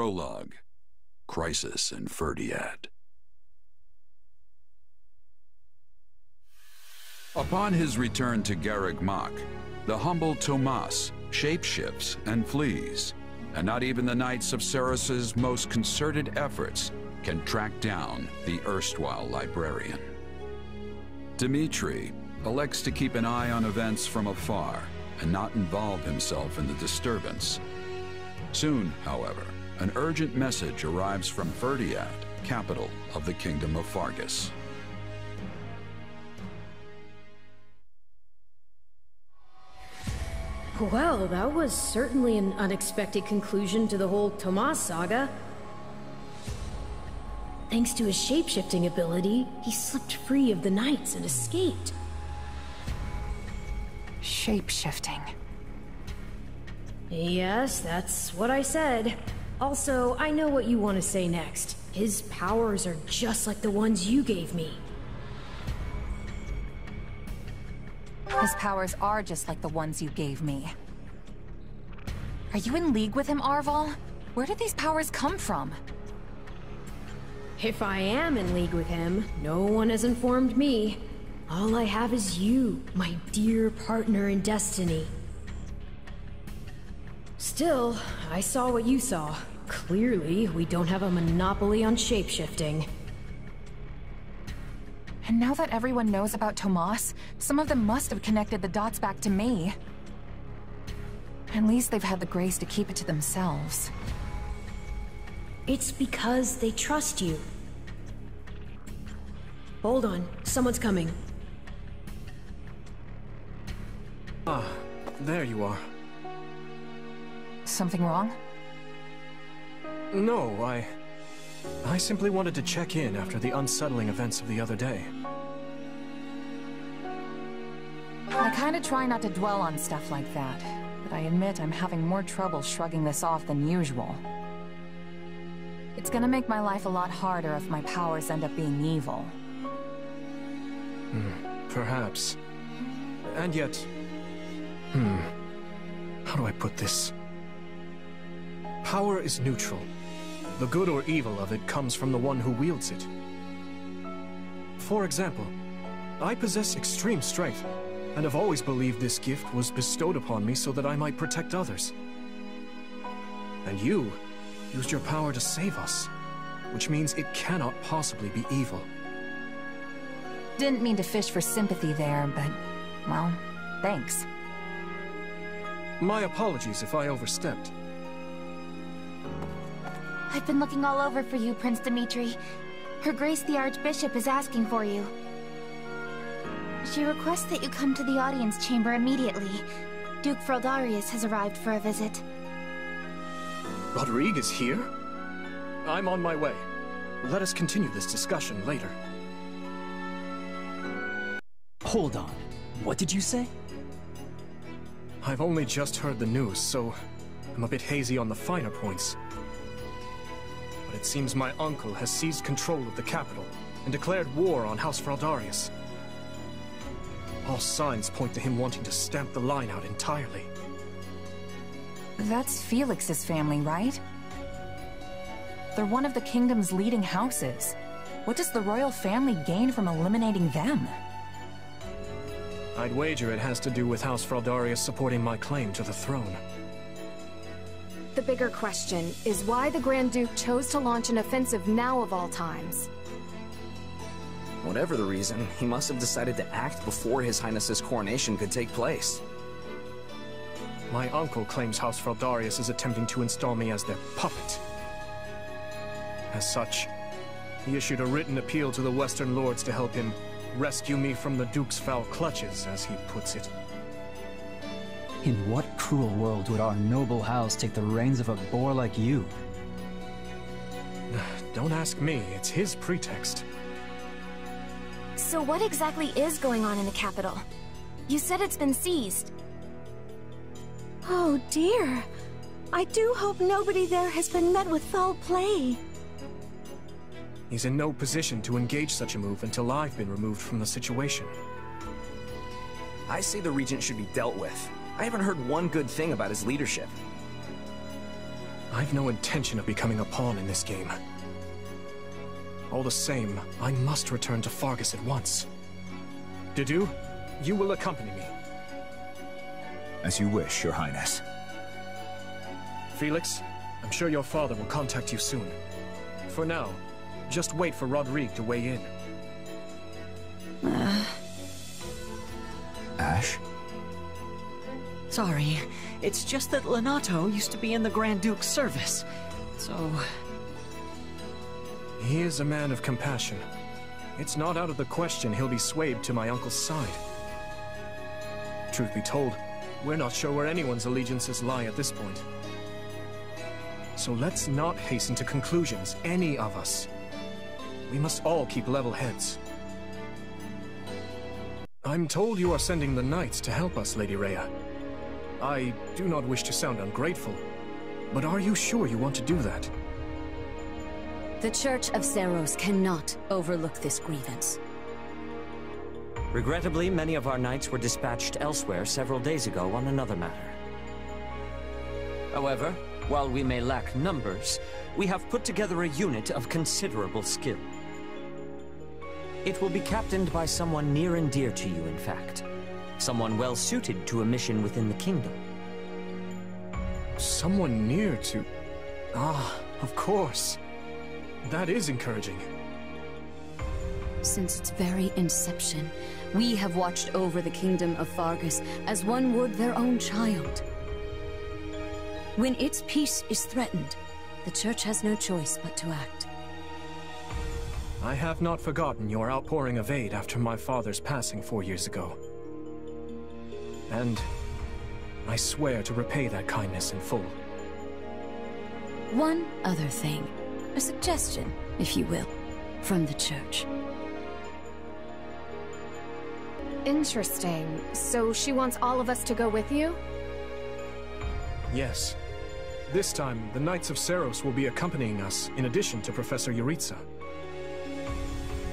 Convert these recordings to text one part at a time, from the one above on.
Prologue. Crisis in Fhirdiad. Upon his return to Garreg Mach, the humble Tomas shapeshifts and flees, and not even the Knights of Ceres's most concerted efforts can track down the erstwhile librarian. Dimitri elects to keep an eye on events from afar and not involve himself in the disturbance. Soon, however, an urgent message arrives from Fhirdiad, capital of the Kingdom of Fargus. Well, that was certainly an unexpected conclusion to the whole Tomas saga. Thanks to his shapeshifting ability, he slipped free of the Knights and escaped. Shapeshifting. Yes, that's what I said. Also, I know what you want to say next. His powers are just like the ones you gave me. His powers are just like the ones you gave me. Are you in league with him, Arval? Where did these powers come from? If I am in league with him, no one has informed me. All I have is you, my dear partner in destiny. Still, I saw what you saw. Clearly, we don't have a monopoly on shapeshifting. And now that everyone knows about Tomas, some of them must have connected the dots back to me. At least they've had the grace to keep it to themselves. It's because they trust you. Hold on, someone's coming. Ah, there you are. Something wrong? No, I simply wanted to check in after the unsettling events of the other day. I kinda try not to dwell on stuff like that, but I admit I'm having more trouble shrugging this off than usual. It's gonna make my life a lot harder if my powers end up being evil. Perhaps. And yet... How do I put this? Power is neutral. The good or evil of it comes from the one who wields it. For example, I possess extreme strength, and have always believed this gift was bestowed upon me so that I might protect others. And you used your power to save us, which means it cannot possibly be evil. Didn't mean to fish for sympathy there, but, well, thanks. My apologies if I overstepped. I've been looking all over for you, Prince Dimitri. Her Grace the Archbishop is asking for you. She requests that you come to the audience chamber immediately. Duke Fhirdiad has arrived for a visit. Rodrigue is here? I'm on my way. Let us continue this discussion later. Hold on. What did you say? I've only just heard the news, so I'm a bit hazy on the finer points. But it seems my uncle has seized control of the capital and declared war on House Fhirdiad. All signs point to him wanting to stamp the line out entirely. That's Felix's family, right? They're one of the kingdom's leading houses. What does the royal family gain from eliminating them? I'd wager it has to do with House Fhirdiad supporting my claim to the throne. The bigger question is why the Grand Duke chose to launch an offensive now of all times. Whatever the reason, he must have decided to act before His Highness's coronation could take place. My uncle claims House Fhirdiad is attempting to install me as their puppet. As such, he issued a written appeal to the Western Lords to help him rescue me from the Duke's foul clutches, as he puts it. In what cruel world would our noble house take the reins of a boor like you? Don't ask me, it's his pretext. So what exactly is going on in the capital? You said it's been seized. Oh dear. I do hope nobody there has been met with foul play. He's in no position to engage such a move until I've been removed from the situation. I say the Regent should be dealt with. I haven't heard one good thing about his leadership. I've no intention of becoming a pawn in this game. All the same, I must return to Fargus at once. Dedue, you will accompany me. As you wish, Your Highness. Felix, I'm sure your father will contact you soon. For now, just wait for Rodrigue to weigh in. Ash? Sorry, it's just that Lenato used to be in the Grand Duke's service, so... He is a man of compassion. It's not out of the question he'll be swayed to my uncle's side. Truth be told, we're not sure where anyone's allegiances lie at this point. So let's not hasten to conclusions, any of us. We must all keep level heads. I'm told you are sending the knights to help us, Lady Rhea. I do not wish to sound ungrateful, but are you sure you want to do that? The Church of Seiros cannot overlook this grievance. Regrettably, many of our knights were dispatched elsewhere several days ago on another matter. However, while we may lack numbers, we have put together a unit of considerable skill. It will be captained by someone near and dear to you, in fact. Someone well suited to a mission within the kingdom. Someone near to... Ah, of course. That is encouraging. Since its very inception, we have watched over the kingdom of Fargus as one would their own child. When its peace is threatened, the Church has no choice but to act. I have not forgotten your outpouring of aid after my father's passing 4 years ago. And I swear to repay that kindness in full. One other thing. A suggestion, if you will, from the Church. Interesting. So she wants all of us to go with you? Yes. This time, the Knights of Seiros will be accompanying us, in addition to Professor Yuritsa.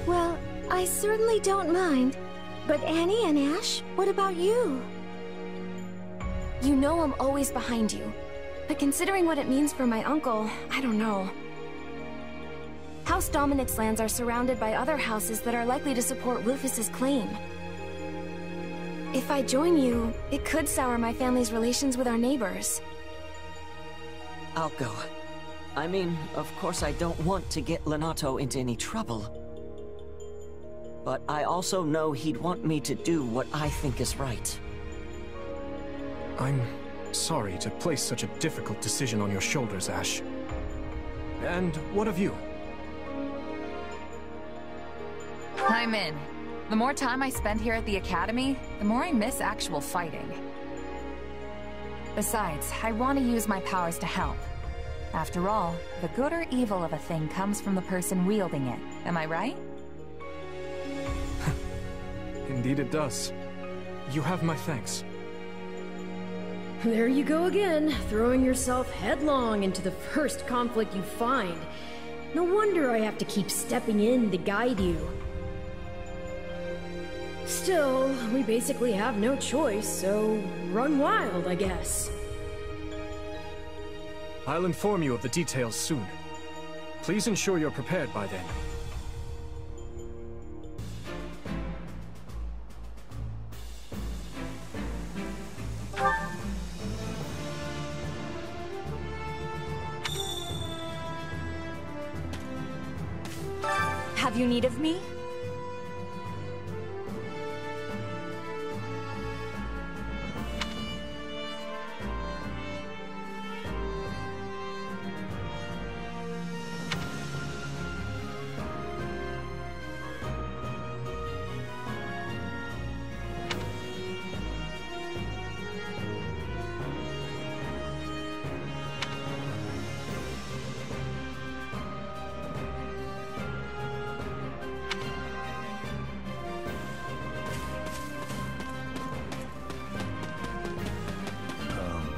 Well, I certainly don't mind. But Annie and Ash, what about you? You know I'm always behind you. But considering what it means for my uncle, I don't know. House Dominic's lands are surrounded by other houses that are likely to support Rufus's claim. If I join you, it could sour my family's relations with our neighbors. I'll go. I mean, of course I don't want to get Lenato into any trouble. But I also know he'd want me to do what I think is right. I'm sorry to place such a difficult decision on your shoulders, Ash. And what of you? I'm in. The more time I spend here at the Academy, the more I miss actual fighting. Besides, I want to use my powers to help. After all, the good or evil of a thing comes from the person wielding it. Am I right? Indeed it does. You have my thanks. There you go again, throwing yourself headlong into the first conflict you find. No wonder I have to keep stepping in to guide you. Still, we basically have no choice, so run wild, I guess. I'll inform you of the details soon. Please ensure you're prepared by then. Have you need of me?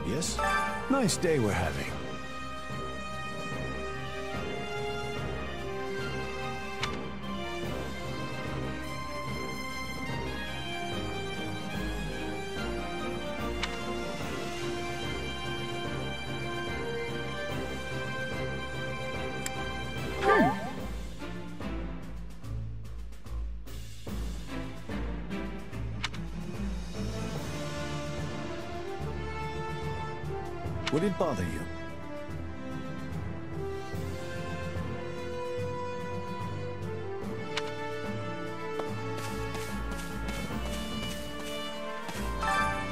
Yes? Nice day we're having. Would it bother you?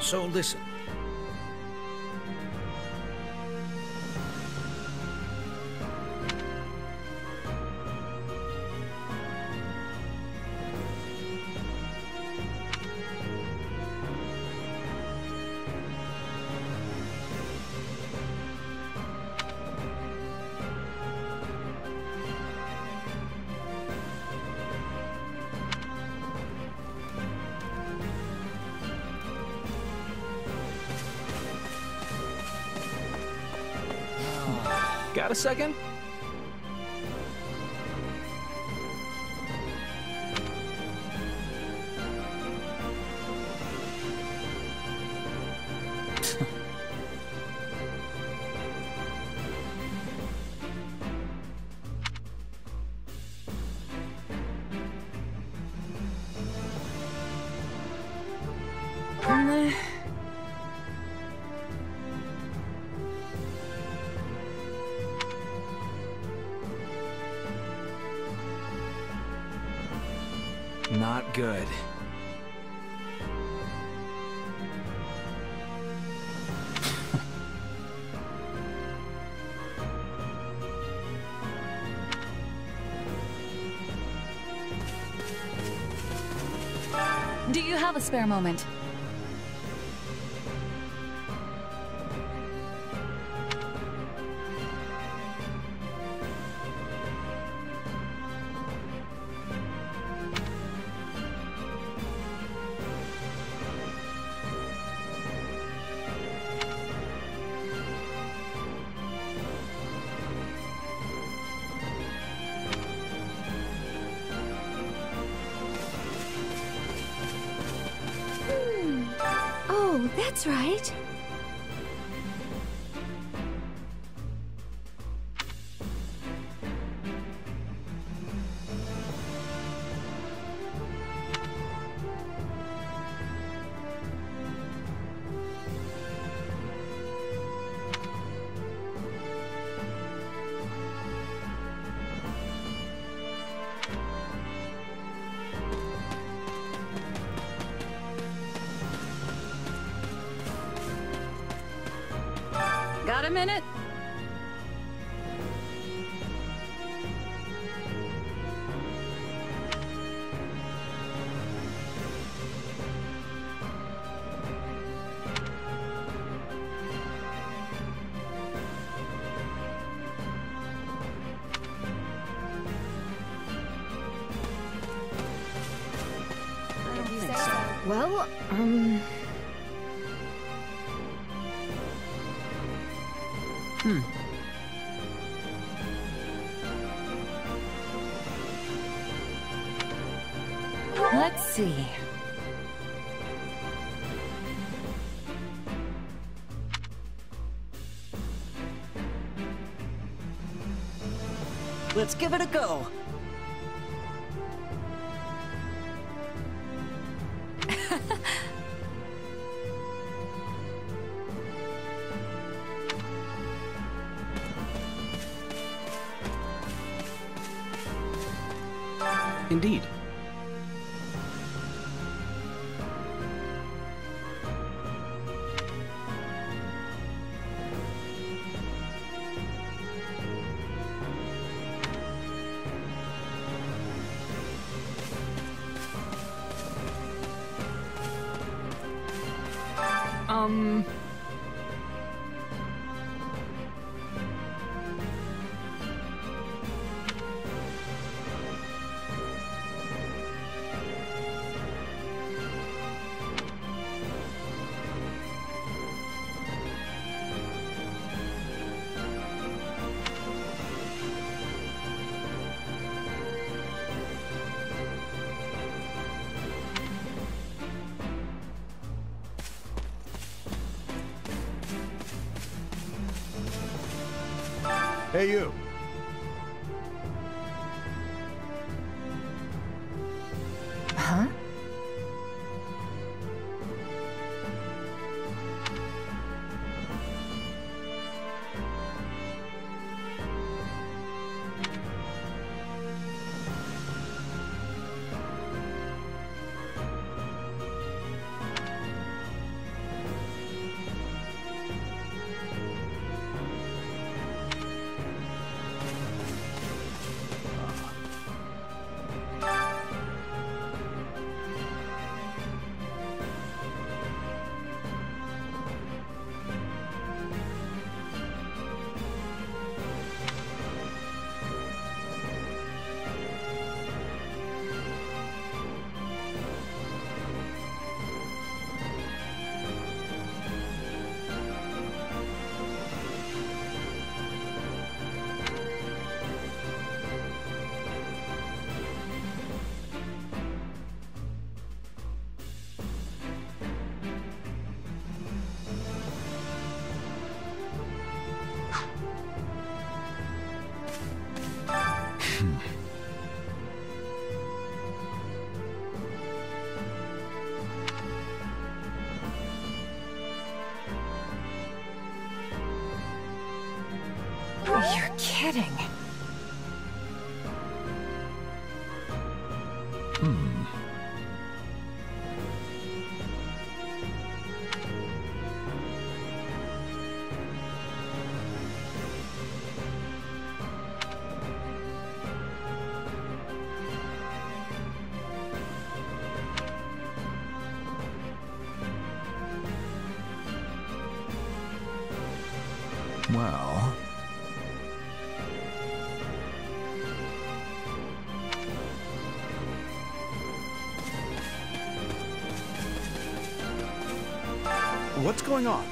So listen. Got a second? Not good. Do you have a spare moment? Oh, that's right. Got a minute? Well, Let's see. Let's give it a go. Indeed. Hey, you. Huh? You're kidding. Well... What's going on?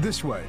This way.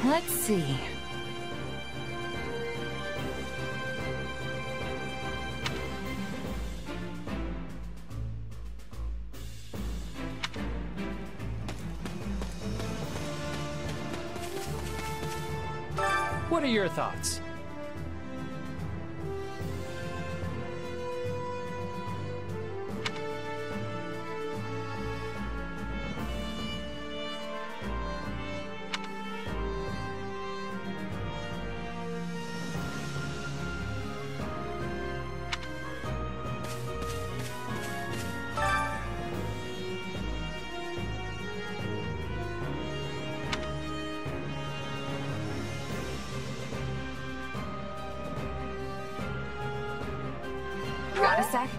Let's see. What are your thoughts? Got a sec?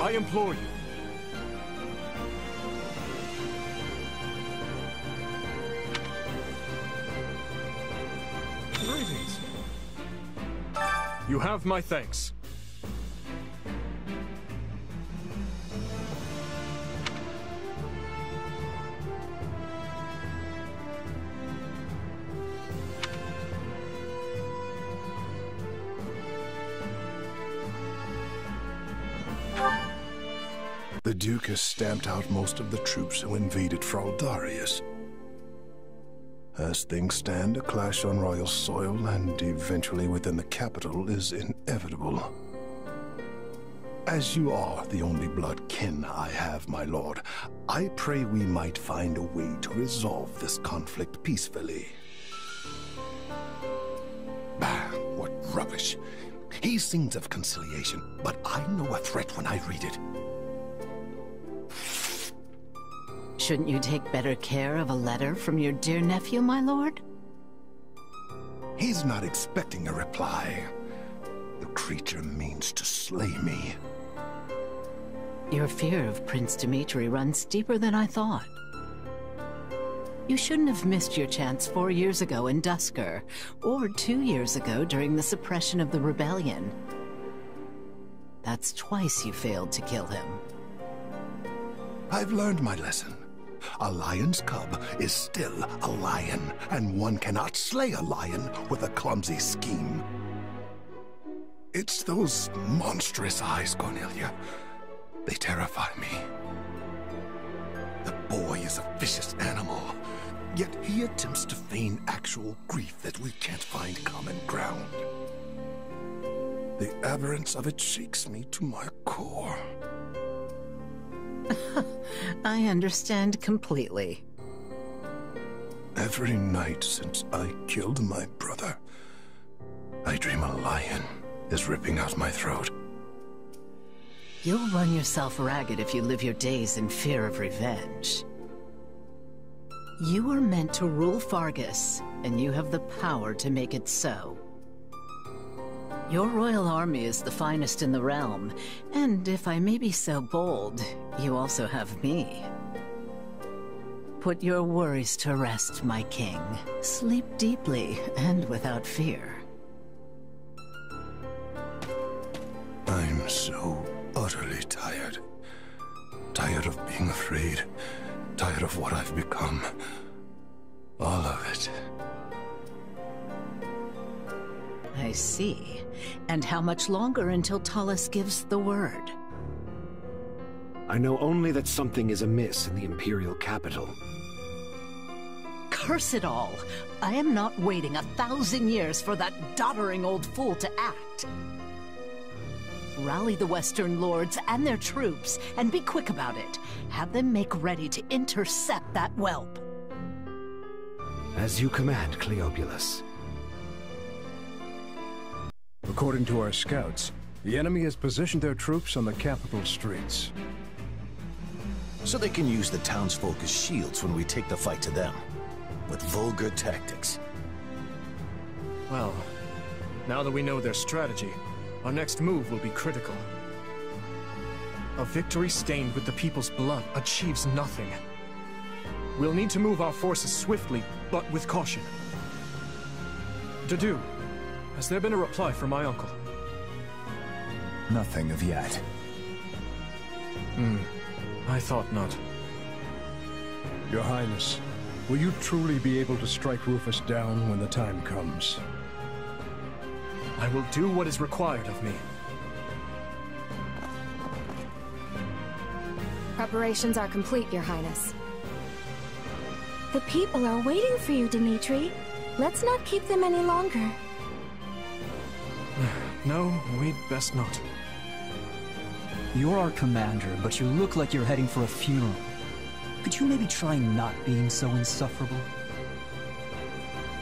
I implore you. Greetings. You have my thanks. The Duke has stamped out most of the troops who invaded Fhirdiad. As things stand, a clash on royal soil and eventually within the capital is inevitable. As you are the only blood kin I have, my lord, I pray we might find a way to resolve this conflict peacefully. Bah, what rubbish. He sings of conciliation, but I know a threat when I read it. Shouldn't you take better care of a letter from your dear nephew, my lord? He's not expecting a reply. The creature means to slay me. Your fear of Prince Dimitri runs deeper than I thought. You shouldn't have missed your chance 4 years ago in Dusker, or 2 years ago during the suppression of the rebellion. That's twice you failed to kill him. I've learned my lesson. A lion's cub is still a lion, and one cannot slay a lion with a clumsy scheme. It's those monstrous eyes, Cornelia. They terrify me. The boy is a vicious animal, yet he attempts to feign actual grief that we can't find common ground. The aberrance of it shakes me to my core. I understand completely. Every night since I killed my brother, I dream a lion is ripping out my throat. You'll run yourself ragged if you live your days in fear of revenge. You were meant to rule Fargus, and you have the power to make it so. Your royal army is the finest in the realm, and if I may be so bold, you also have me. Put your worries to rest, my king. Sleep deeply and without fear. I'm so utterly tired. Tired of being afraid. Tired of what I've become. All of it. I see. And how much longer until Tullus gives the word? I know only that something is amiss in the Imperial capital. Curse it all! I am not waiting 1,000 years for that doddering old fool to act. Rally the Western Lords and their troops, and be quick about it. Have them make ready to intercept that whelp. As you command, Cleobulus. According to our scouts, the enemy has positioned their troops on the capital streets. So they can use the townsfolk as shields when we take the fight to them, with vulgar tactics. Well, now that we know their strategy, our next move will be critical. A victory stained with the people's blood achieves nothing. We'll need to move our forces swiftly, but with caution. Dedu, has there been a reply from my uncle? Nothing of yet. I thought not. Your Highness, will you truly be able to strike Rufus down when the time comes? I will do what is required of me. Preparations are complete, Your Highness. The people are waiting for you, Dimitri. Let's not keep them any longer. No, we'd best not. You're our commander, but you look like you're heading for a funeral. Could you maybe try not being so insufferable?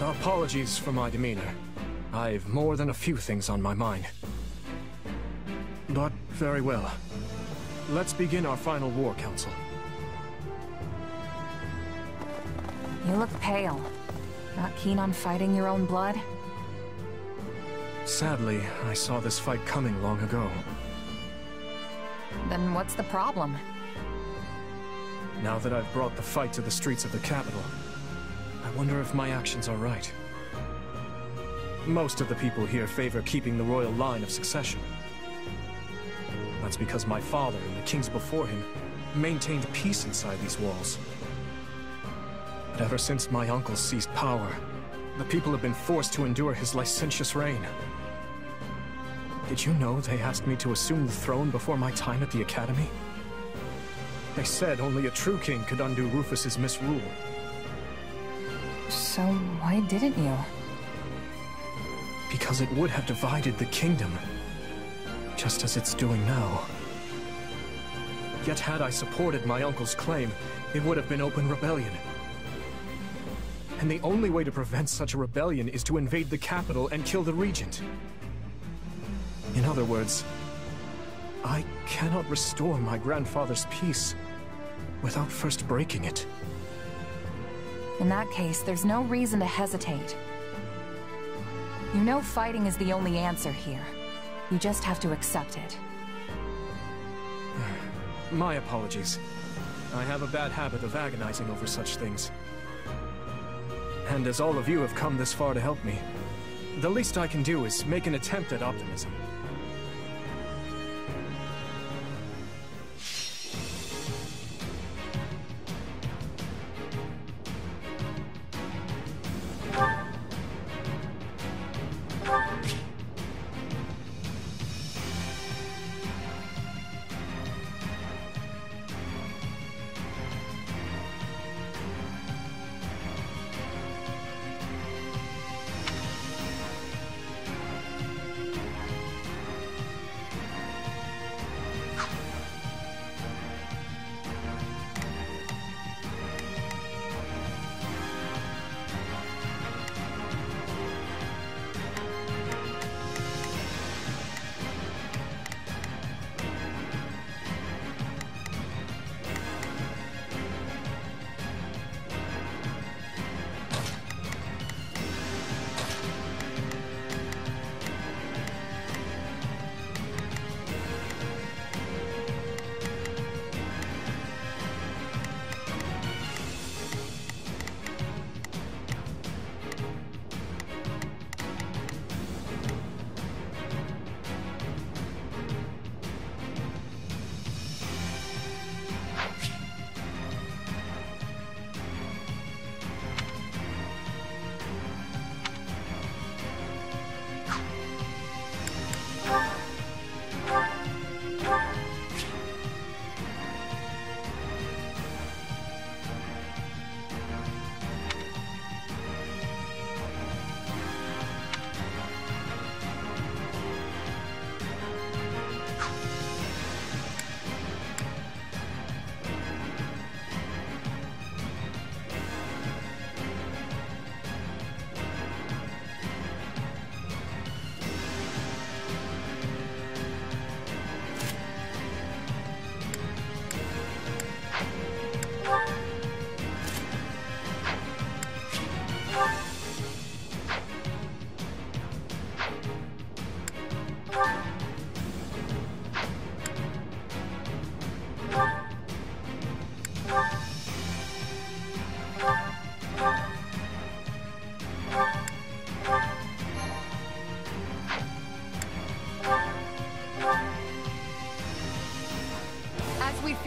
Apologies for my demeanor. I've more than a few things on my mind. But very well. Let's begin our final war, Council. You look pale. Not keen on fighting your own blood? Sadly, I saw this fight coming long ago. Then what's the problem? Now that I've brought the fight to the streets of the capital, I wonder if my actions are right. Most of the people here favor keeping the royal line of succession. That's because my father and the kings before him maintained peace inside these walls. But ever since my uncle seized power, the people have been forced to endure his licentious reign. Did you know they asked me to assume the throne before my time at the Academy? They said only a true king could undo Rufus's misrule. So why didn't you? Because it would have divided the kingdom, just as it's doing now. Yet had I supported my uncle's claim, it would have been open rebellion. And the only way to prevent such a rebellion is to invade the capital and kill the regent. In other words, I cannot restore my grandfather's peace without first breaking it. In that case, there's no reason to hesitate. You know fighting is the only answer here. You just have to accept it. My apologies. I have a bad habit of agonizing over such things. And as all of you have come this far to help me, the least I can do is make an attempt at optimism.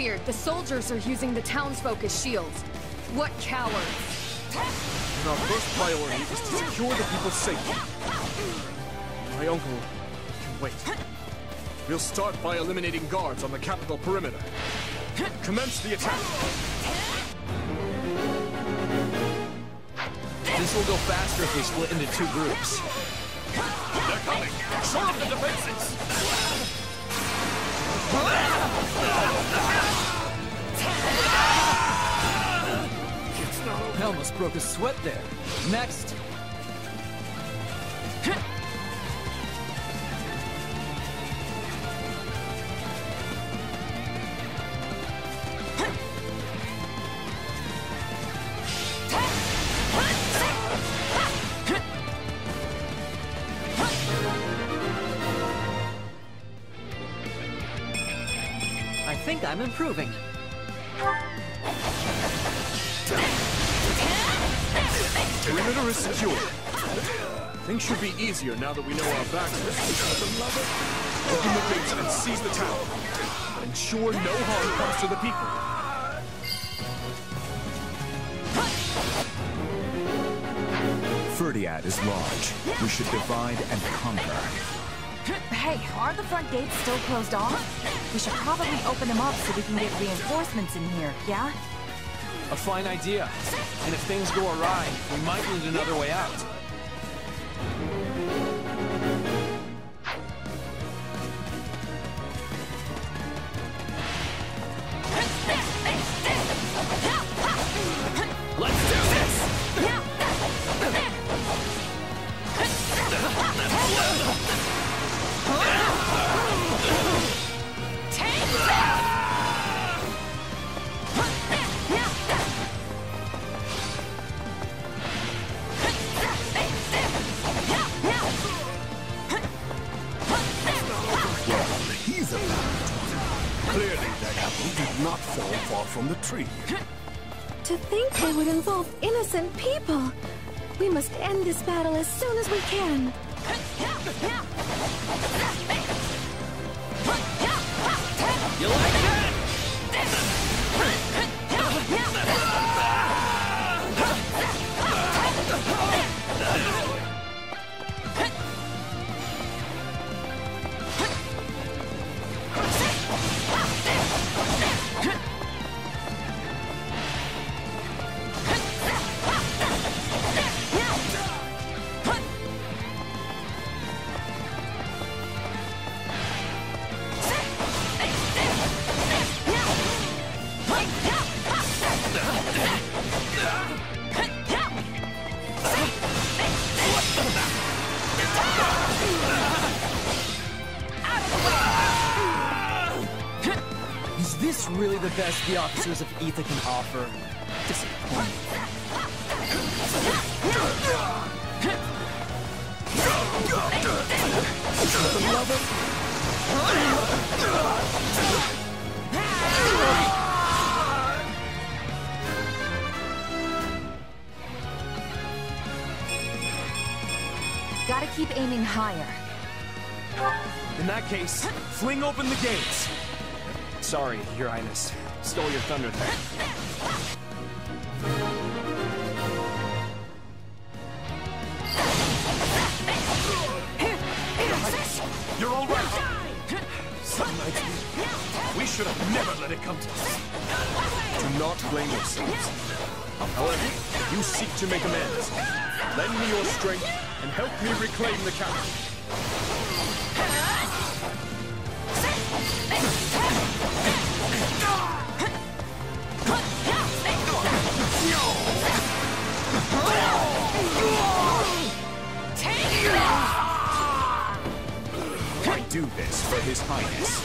feared. The soldiers are using the townsfolk as shields. What cowards! And our first priority is to secure the people's safety. My uncle can wait. We'll start by eliminating guards on the capital perimeter. Commence the attack! This will go faster if we split into two groups. They're coming! Shore up the defenses! I almost broke a sweat there. Next! I think I'm improving. Perimeter is secure. Things should be easier now that we know our backs are. Open the gates and seize the town. Ensure no harm comes to the people. Fhirdiad is large. We should divide and conquer. Hey, are the front gates still closed off? We should probably open them up so we can get reinforcements in here, yeah? A fine idea. And if things go awry, we might need another way out. Let's do this! Clearly, that apple did not fall far from the tree. To think they would involve innocent people! We must end this battle as soon as we can. You like that? Is this really the best the officers of Aether can offer? Disappointing. Gotta keep aiming higher. In that case, fling open the gates! Sorry, Your Highness. Stole your thunder there. You're all right! Some nights we should have never let it come to this. Do not blame yourselves. However, you seek to make amends. Lend me your strength and help me reclaim the capital. I do this for His Highness.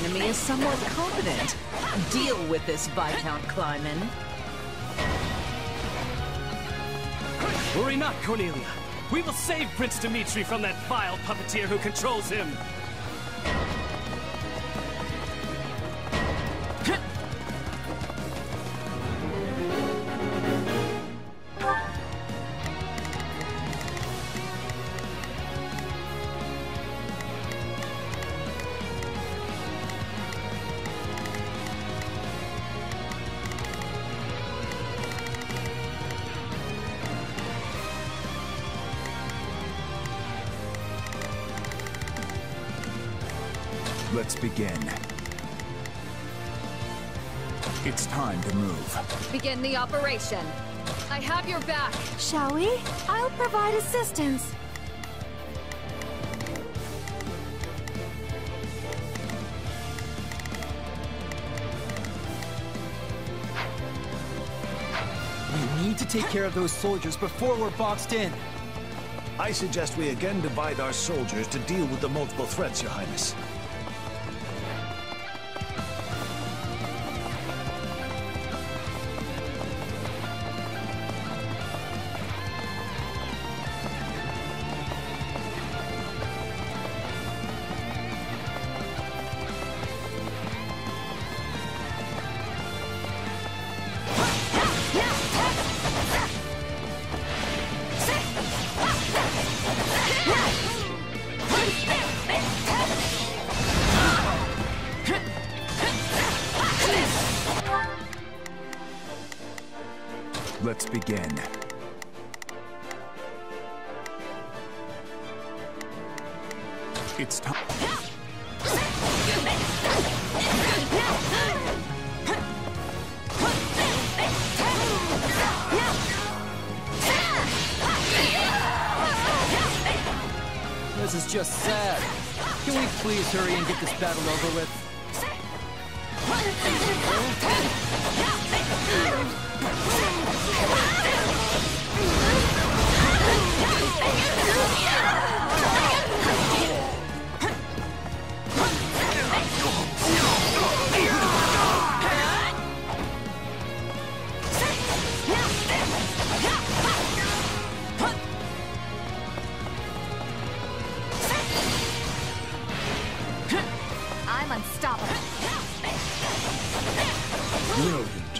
enemy is somewhat competent. Deal with this, Viscount Kleiman. Worry not, Cornelia. We will save Prince Dimitri from that vile puppeteer who controls him. Let's begin. It's time to move. Begin the operation. I have your back. Shall we? I'll provide assistance. We need to take care of those soldiers before we're boxed in. I suggest we again divide our soldiers to deal with the multiple threats, Your Highness. Let's begin. It's time. This is just sad. Can we please hurry and get this battle over with? I'm unstoppable. Brilliant.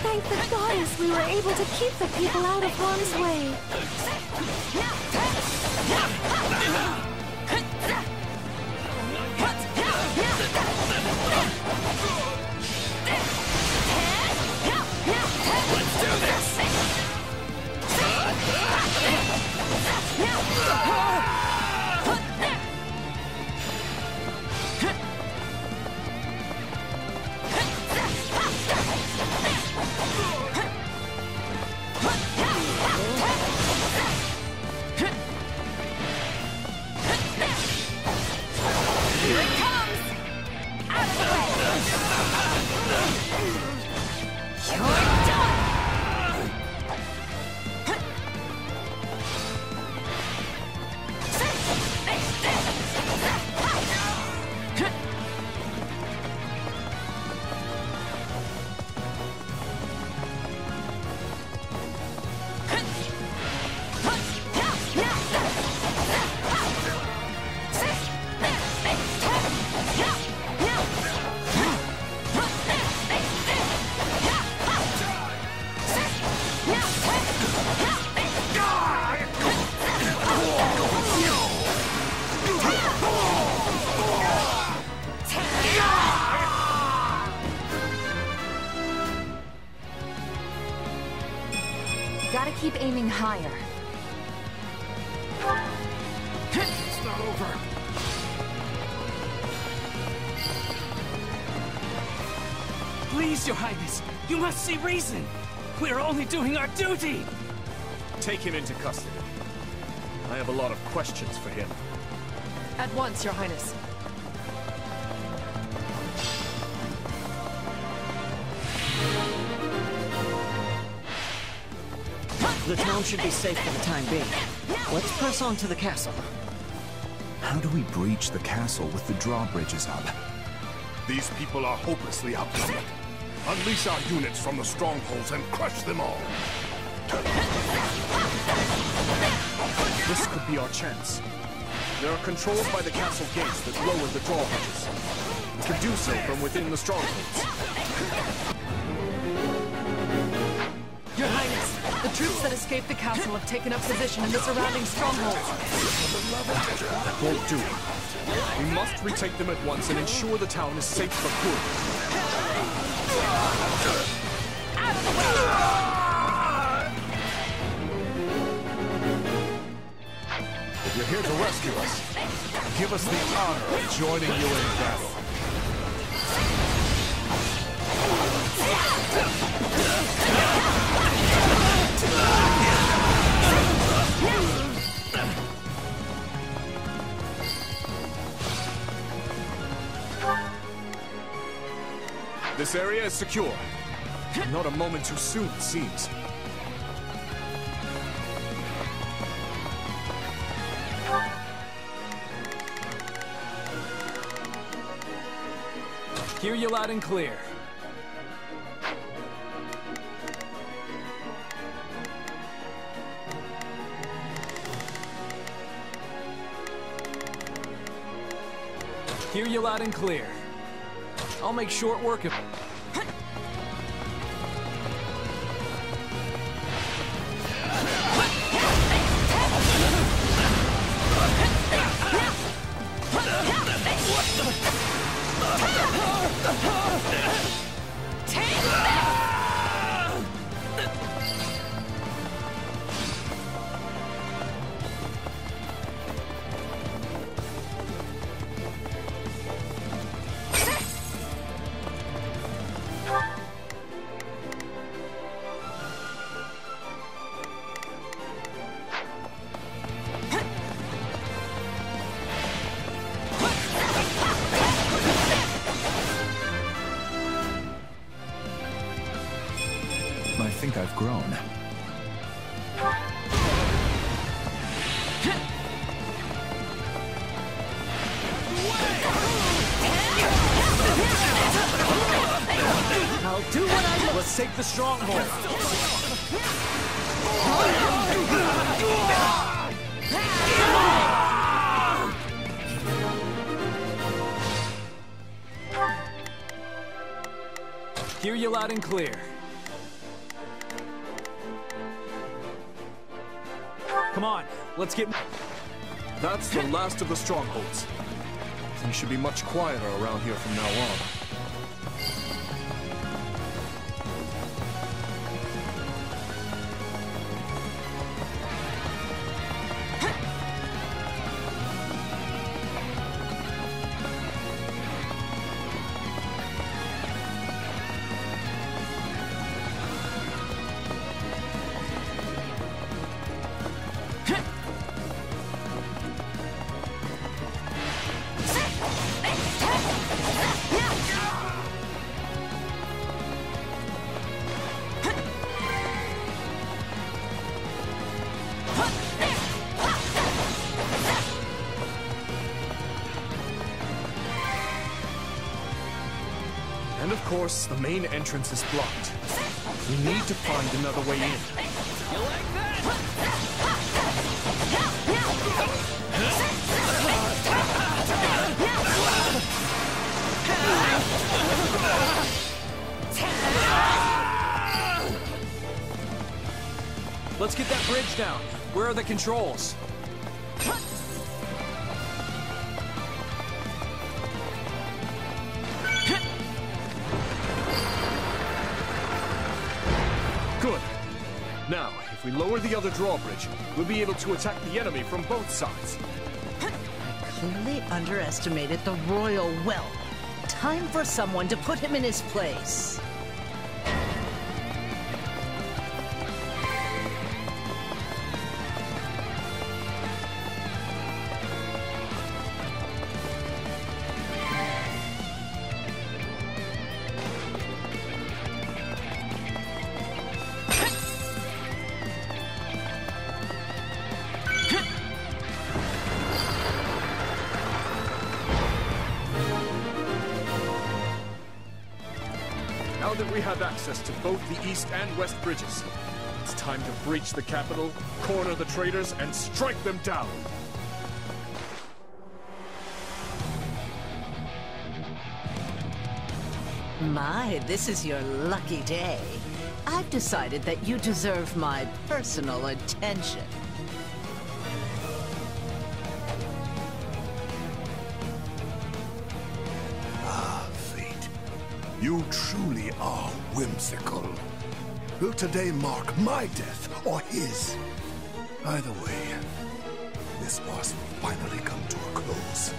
Thank the goddess we were able to keep the people out of harm's way. Let's do this! Gotta keep aiming higher. It's not over. Please, Your Highness, you must see reason. We are only doing our duty. Take him into custody. I have a lot of questions for him. At once, Your Highness. The town should be safe for the time being. Let's press on to the castle. How do we breach the castle with the drawbridges up? These people are hopelessly outnumbered. Unleash our units from the strongholds and crush them all. This could be our chance. They are controlled by the castle gates that lower the drawbridges. We could do so from within the strongholds. Your Highness, the troops that escaped the castle have taken up position in the surrounding strongholds. That won't do. We must retake them at once and ensure the town is safe for good. Out of the way! If you're here to rescue us, give us the honor of joining you in battle. This area is secure. Not a moment too soon, it seems. Hear you loud and clear. Hear you loud and clear. I'll make short work of it. I think I've grown. I'll do what I do. Let's take the stronghold. Hear you loud and clear. Come on, let's get... That's the last of the strongholds. Things should be much quieter around here from now on. And of course, the main entrance is blocked. We need to find another way in. You like that? Let's get that bridge down. Where are the controls? Good. Now, if we lower the other drawbridge, we'll be able to attack the enemy from both sides. I clearly underestimated the royal wealth. Time for someone to put him in his place. Now that we have access to both the east and west bridges, it's time to breach the capital, corner the traitors, and strike them down! My, this is your lucky day. I've decided that you deserve my personal attention. Ah, fate. You truly are whimsical. Will today mark my death or his? Either way, this farce will finally come to a close.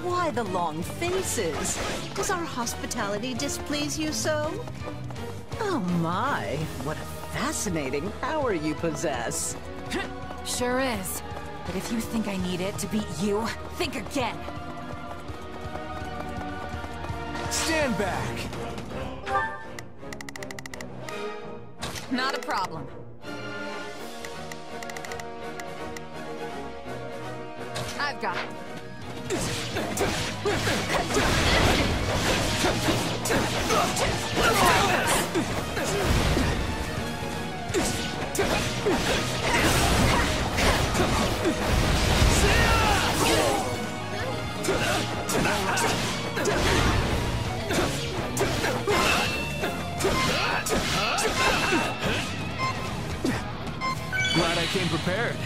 Why the long faces? Does our hospitality displease you so? Oh my, what a fascinating power you possess. Sure is. But if you think I need it to beat you, think again. Stand back! Not a problem. I've got it. Glad I came prepared.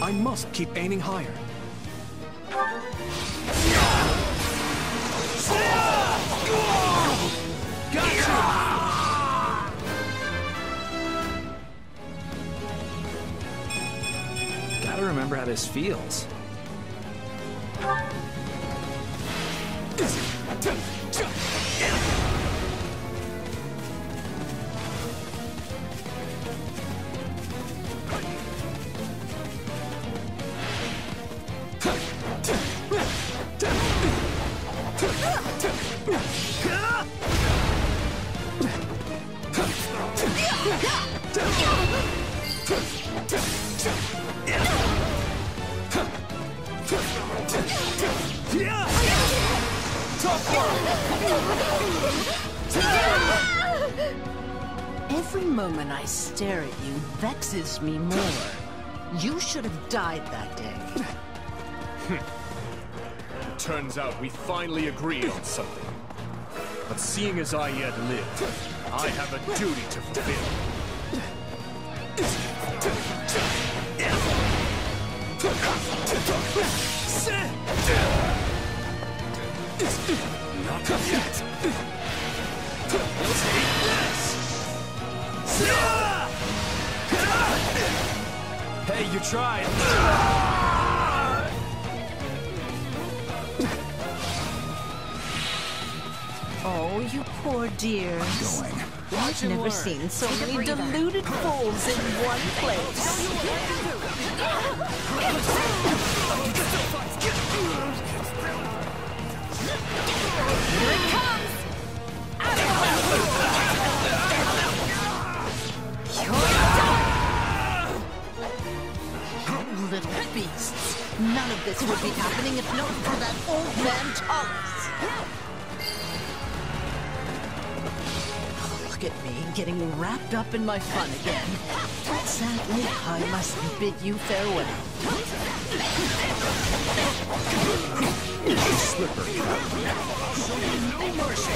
I must keep aiming higher. Gotta remember how this feels. Every moment I stare at you vexes me more. You should have died that day. Turns out we finally agreed on something. But seeing as I yet live, I have a duty to fulfill. Not yet. Take this! Hey, you tried. Oh, you poor dears. I've never seen so many deluded fools in one place. Here it comes! You little beasts. None of this would be happening if not for that old man Tullis. Look at me, getting wrapped up in my fun again. But sadly, I must bid you farewell. Slippery. Show you no mercy.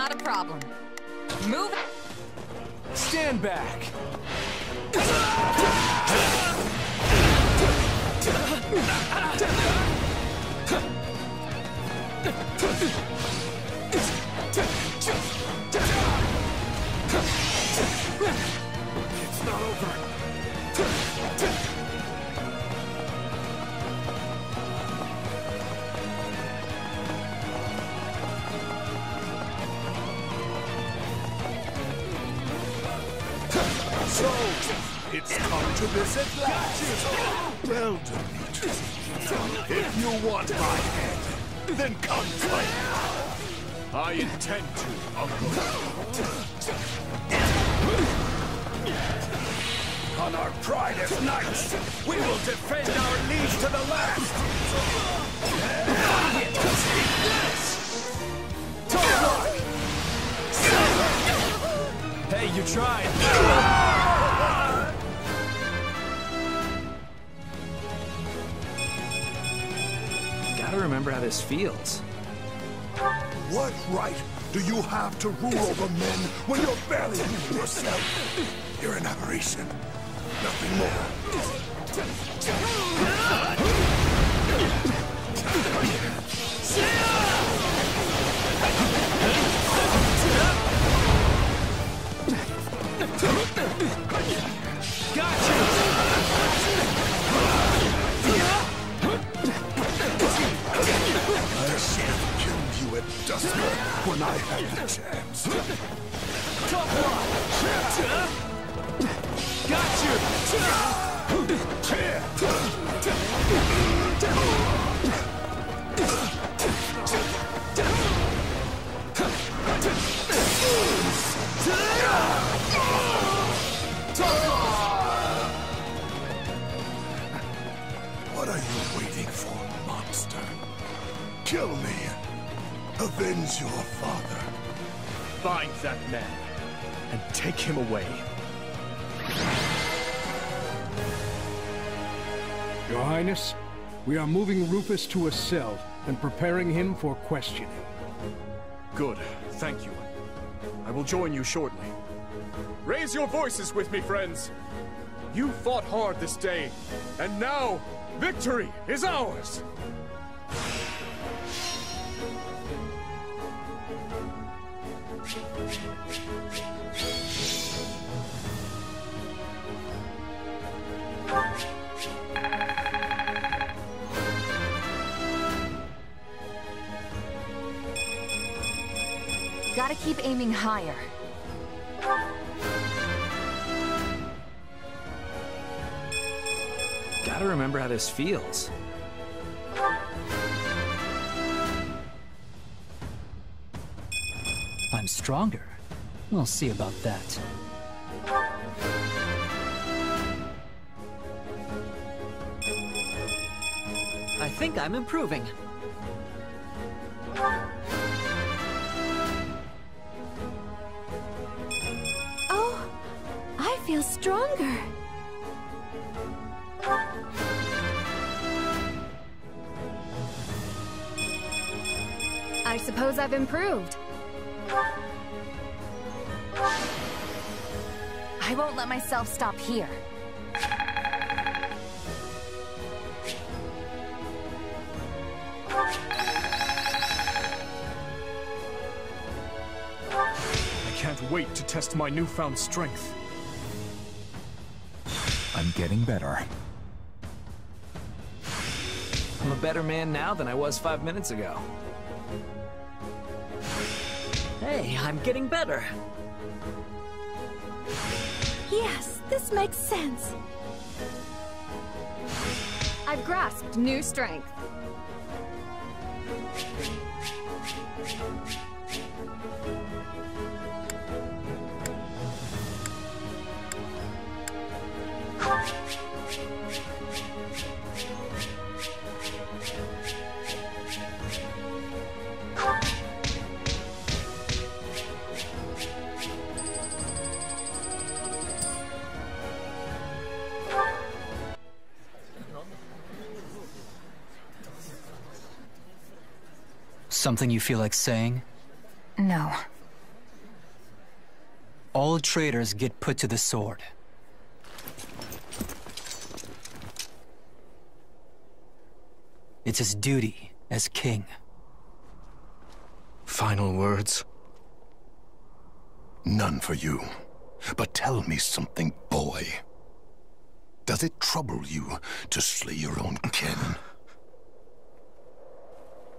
Not a problem. Move it. Stand back. It's not over. So, it's come to this at last. Well, Dimitri, If you want my head, then come fight. I intend to, Uncle. On our pride as knights, we will defend our liege to the last! Hey, you tried. Gotta remember how this feels. what right do you have to rule over men when you're barely ruling yourself? You're an aberration. Nothing more. I should have killed you at Dusker when I had the chance. Got you! What are you waiting for, monster? Kill me. Avenge your father. Find that man and take him away. Your Highness, we are moving Rufus to a cell and preparing him for questioning. Good, thank you. I will join you shortly. Raise your voices with me, friends. You fought hard this day, and now victory is ours! Gotta keep aiming higher. Gotta remember how this feels. I'm stronger. We'll see about that. I think I'm improving. Oh, I feel stronger. I suppose I've improved. I won't let myself stop here. I can't wait to test my newfound strength. I'm getting better. I'm a better man now than I was 5 minutes ago. Hey, I'm getting better. Yes, this makes sense. I've grasped new strength. Something you feel like saying? No. All traitors get put to the sword. It's his duty as king. Final words? None for you. But tell me something, boy. Does it trouble you to slay your own kin?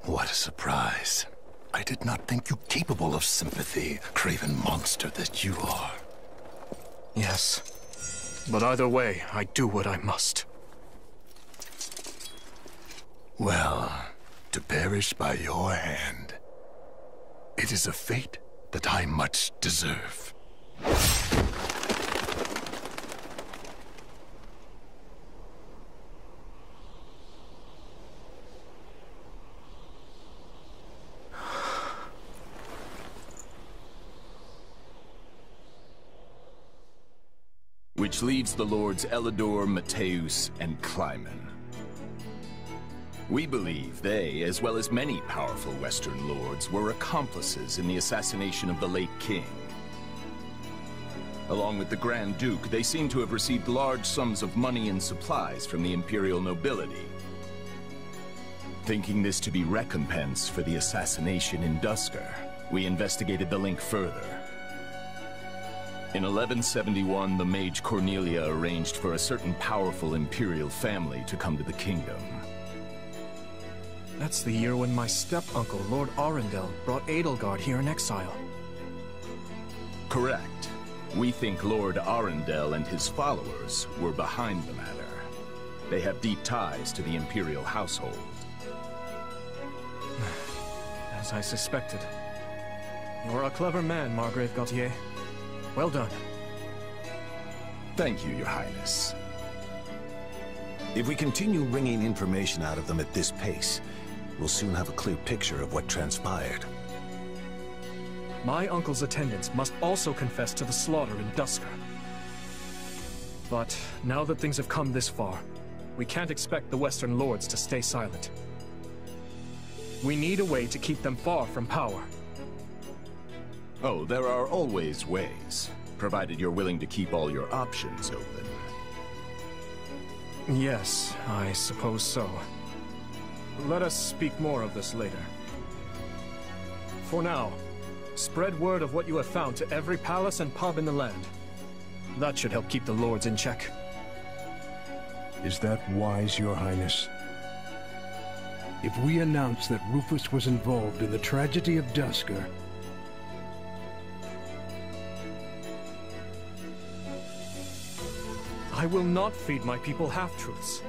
What a surprise. I did not think you capable of sympathy, craven monster that you are. Yes. But either way, I do what I must. Well, to perish by your hand, it is a fate that I much deserve. Which leaves the lords Elidor, Mateus, and Kleiman. We believe they, as well as many powerful Western lords, were accomplices in the assassination of the late king. Along with the Grand Duke, they seem to have received large sums of money and supplies from the imperial nobility. Thinking this to be recompense for the assassination in Duscur, we investigated the link further. In 1171, the mage Cornelia arranged for a certain powerful imperial family to come to the kingdom. That's the year when my step-uncle, Lord Arundel, brought Edelgard here in exile. Correct. We think Lord Arundel and his followers were behind the matter. They have deep ties to the imperial household. As I suspected. You're a clever man, Margrave Gautier. Well done. Thank you, Your Highness. If we continue wringing information out of them at this pace, we'll soon have a clear picture of what transpired. My uncle's attendants must also confess to the slaughter in Duscur. But now that things have come this far, we can't expect the Western lords to stay silent. We need a way to keep them far from power. Oh, there are always ways, provided you're willing to keep all your options open. Yes, I suppose so. Let us speak more of this later. For now, spread word of what you have found to every palace and pub in the land. That should help keep the lords in check. Is that wise, Your Highness? If we announce that Rufus was involved in the tragedy of Duscur, I will not feed my people half-truths.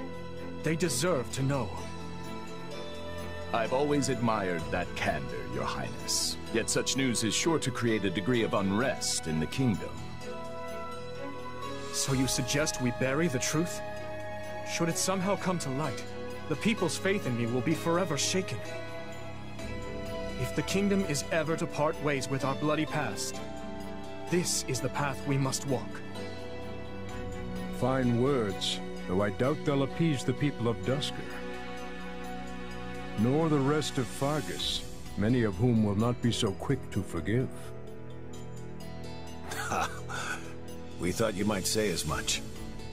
They deserve to know. I've always admired that candor, Your Highness. Yet such news is sure to create a degree of unrest in the kingdom. So you suggest we bury the truth? Should it somehow come to light, the people's faith in me will be forever shaken. If the kingdom is ever to part ways with our bloody past, this is the path we must walk. fine words, though I doubt they'll appease the people of Duscur. Nor the rest of Fargus, many of whom will not be so quick to forgive. Ha! We thought you might say as much,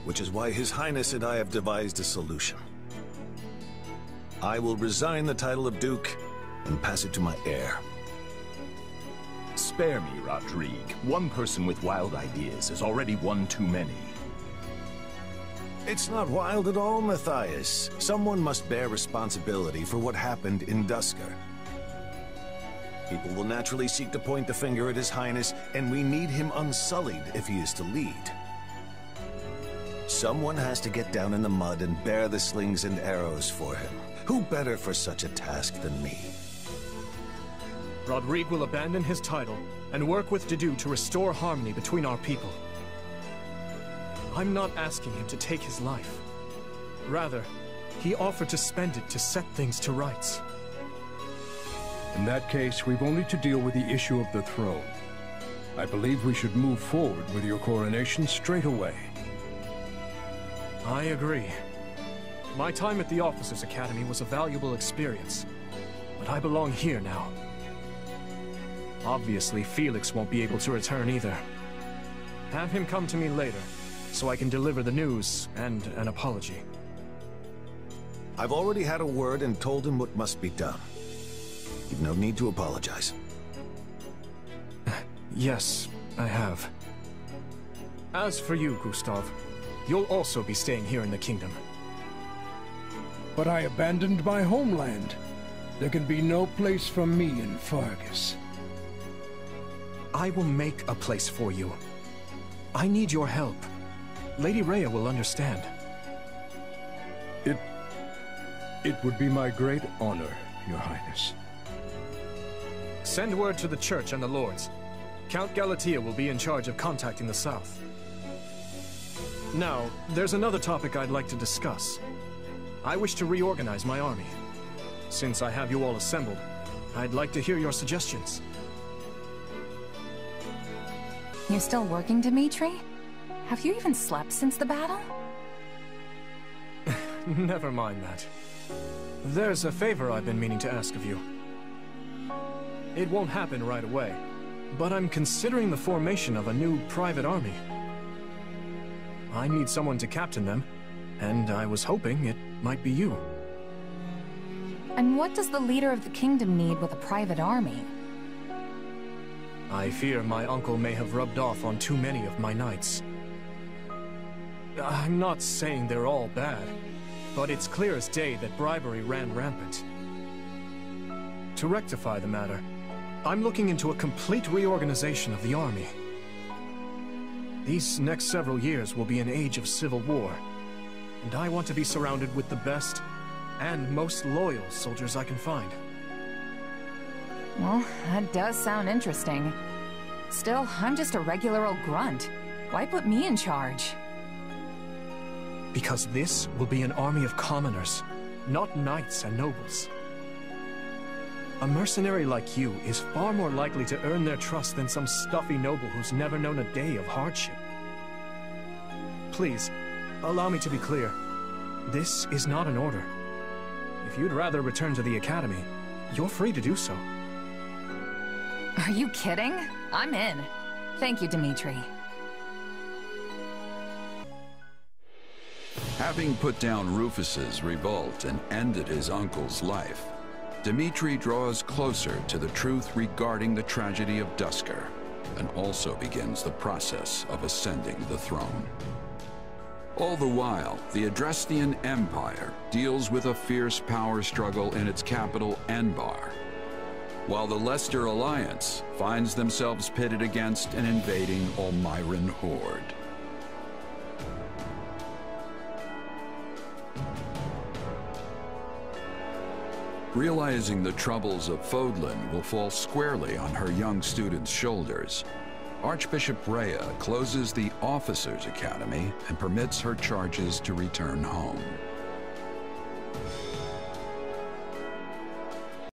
which is why His Highness and I have devised a solution. I will resign the title of Duke and pass it to my heir. Spare me, Rodrigue. One person with wild ideas is already one too many. It's not wild at all, Matthias. Someone must bear responsibility for what happened in Duscur. People will naturally seek to point the finger at His Highness, and we need him unsullied if he is to lead. Someone has to get down in the mud and bear the slings and arrows for him. Who better for such a task than me? Rodrigue will abandon his title and work with Dedue to restore harmony between our people. I'm not asking him to take his life. Rather, he offered to spend it to set things to rights. In that case, we've only to deal with the issue of the throne. I believe we should move forward with your coronation straight away. I agree. My time at the Officers' Academy was a valuable experience, but I belong here now. Obviously, Felix won't be able to return either. Have him come to me later, so I can deliver the news and an apology. I've already had a word and told him what must be done. You've no need to apologize. Yes, I have. As for you, Gustav, you'll also be staying here in the kingdom. But I abandoned my homeland. There can be no place for me in Fargus. I will make a place for you. I need your help. Lady Rhea will understand. It would be my great honor, Your Highness. Send word to the Church and the Lords. Count Galatea will be in charge of contacting the South. Now, there's another topic I'd like to discuss. I wish to reorganize my army. Since I have you all assembled, I'd like to hear your suggestions. You're still working, Dimitri? Have you even slept since the battle? Never mind that. There's a favor I've been meaning to ask of you. It won't happen right away, but I'm considering the formation of a new private army. I need someone to captain them, and I was hoping it might be you. And what does the leader of the kingdom need with a private army? I fear my uncle may have rubbed off on too many of my knights. I'm not saying they're all bad, but it's clear as day that bribery ran rampant. To rectify the matter, I'm looking into a complete reorganization of the army. These next several years will be an age of civil war, and I want to be surrounded with the best and most loyal soldiers I can find. Well, that does sound interesting. Still, I'm just a regular old grunt. Why put me in charge? Because this will be an army of commoners, not knights and nobles. A mercenary like you is far more likely to earn their trust than some stuffy noble who's never known a day of hardship. Please, allow me to be clear. This is not an order. If you'd rather return to the academy, you're free to do so. Are you kidding? I'm in. Thank you, Dimitri. Having put down Rufus's revolt and ended his uncle's life, Dimitri draws closer to the truth regarding the tragedy of Duscur, and also begins the process of ascending the throne. All the while, the Adrestian Empire deals with a fierce power struggle in its capital, Enbar, while the Leicester Alliance finds themselves pitted against an invading Almiran horde. Realizing the troubles of Fodlan will fall squarely on her young students' shoulders, Archbishop Rhea closes the Officers' Academy and permits her charges to return home.